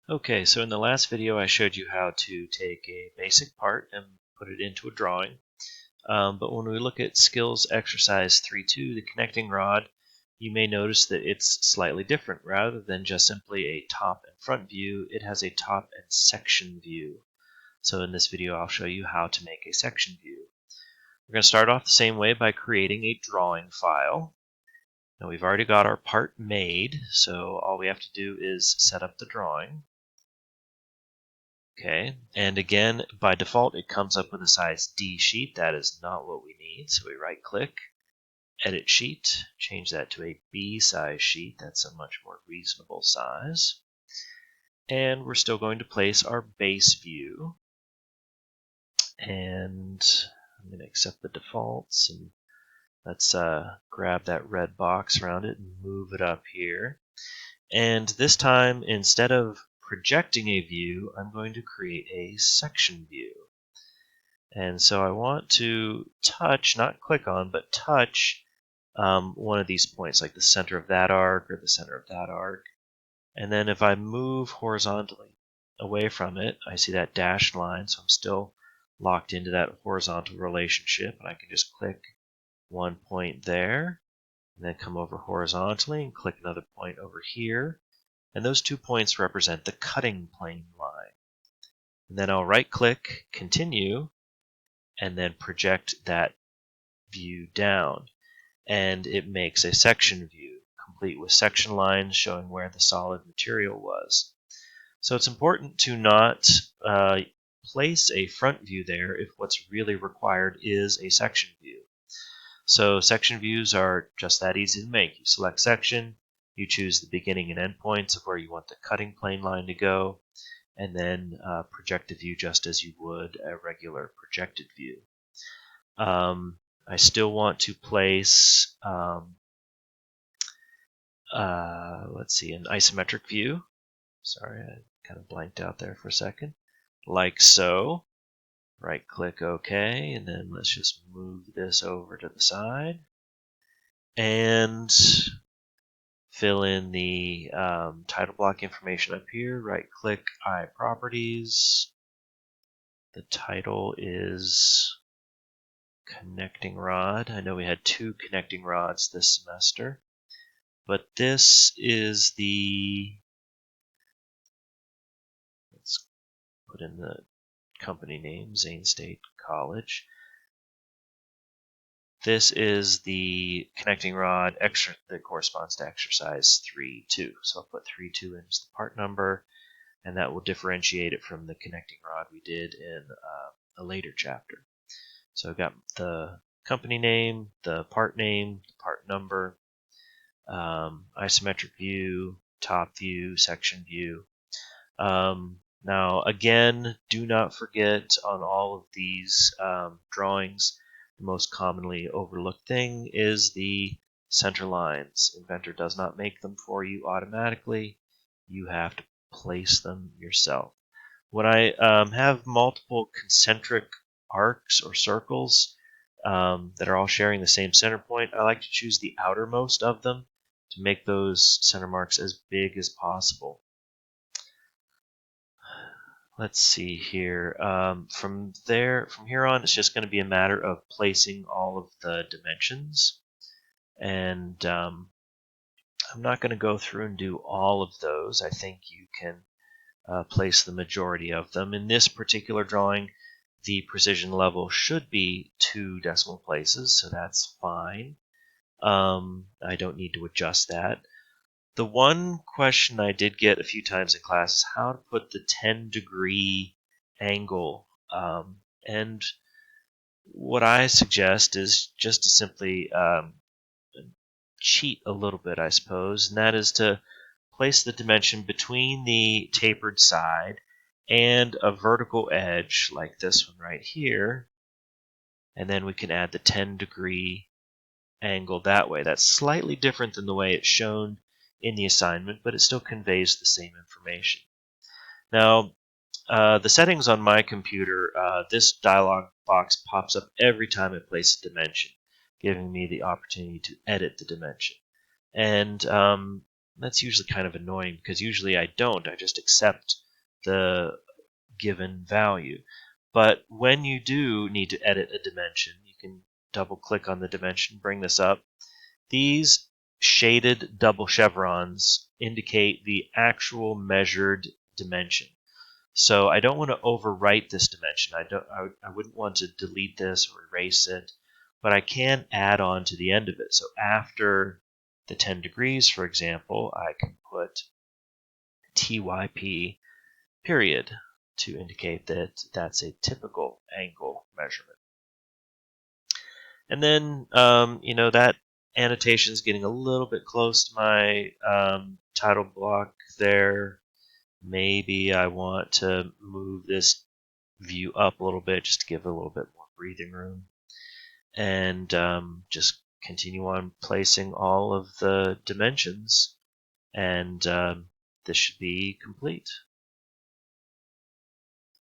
Okay, so in the last video I showed you how to take a basic part and put it into a drawing. But when we look at skills exercise 3.2, the connecting rod, you may notice that it's slightly different. Rather than just simply a top and front view, it has a top and section view. So in this video I'll show you how to make a section view. We're going to start off the same way by creating a drawing file. Now we've already got our part made, so all we have to do is set up the drawing. Okay, and again, by default, it comes up with a size D sheet. That is not what we need, so we right-click, Edit Sheet, change that to a B size sheet. That's a much more reasonable size. And we're still going to place our base view. And I'm going to accept the defaults, and let's grab that red box around it and move it up here. And this time, instead of projecting a view, I'm going to create a section view. And so I want to touch, not click on, but touch one of these points, like the center of that arc or the center of that arc. And then if I move horizontally away from it, I see that dashed line, so I'm still locked into that horizontal relationship. And I can just click one point there, and then come over horizontally and click another point over here. And those 2 points represent the cutting plane line. And then I'll right-click, Continue, and then project that view down. And it makes a section view, complete with section lines showing where the solid material was. So it's important to not place a front view there if what's really required is a section view. So section views are just that easy to make. You select section, you choose the beginning and end points of where you want the cutting plane line to go, and then project a view just as you would a regular projected view. I still want to place, let's see, an isometric view. Sorry, I kind of blanked out there for a second. Like so. Right-click OK, and then let's just move this over to the side. And fill in the title block information up here. Right-click, I Properties. The title is Connecting Rod. I know we had 2 connecting rods this semester, but this is the, let's put in the company name, Zane State College. This is the connecting rod that corresponds to exercise 3.2. So I'll put 3.2 in as the part number, and that will differentiate it from the connecting rod we did in a later chapter. So I've got the company name, the part number, isometric view, top view, section view. Now, again, do not forget on all of these drawings, the most commonly overlooked thing is the center lines. Inventor does not make them for you automatically. You have to place them yourself. When I have multiple concentric arcs or circles that are all sharing the same center point, I like to choose the outermost of them to make those center marks as big as possible. Let's see here. From here on, it's just going to be a matter of placing all of the dimensions. And I'm not going to go through and do all of those. I think you can place the majority of them. In this particular drawing, the precision level should be 2 decimal places, so that's fine. I don't need to adjust that. The one question I did get a few times in class is how to put the 10-degree angle. And what I suggest is just to simply cheat a little bit, I suppose, and that is to place the dimension between the tapered side and a vertical edge like this one right here, and then we can add the 10-degree angle that way. That's slightly different than the way it's shown in the assignment, but it still conveys the same information. Now, the settings on my computer, this dialog box pops up every time I place a dimension, giving me the opportunity to edit the dimension. And That's usually kind of annoying because usually I don't. I just accept the given value. But when you do need to edit a dimension, you can double click on the dimension, bring this up. These shaded double chevrons indicate the actual measured dimension. So I don't want to overwrite this dimension. I wouldn't want to delete this or erase it, but I can add on to the end of it. So after the 10 degrees, for example, I can put TYP period to indicate that that's a typical angle measurement. And then, that annotation is getting a little bit close to my title block there. Maybe I want to move this view up a little bit just to give it a little bit more breathing room. And just continue on placing all of the dimensions. And this should be complete.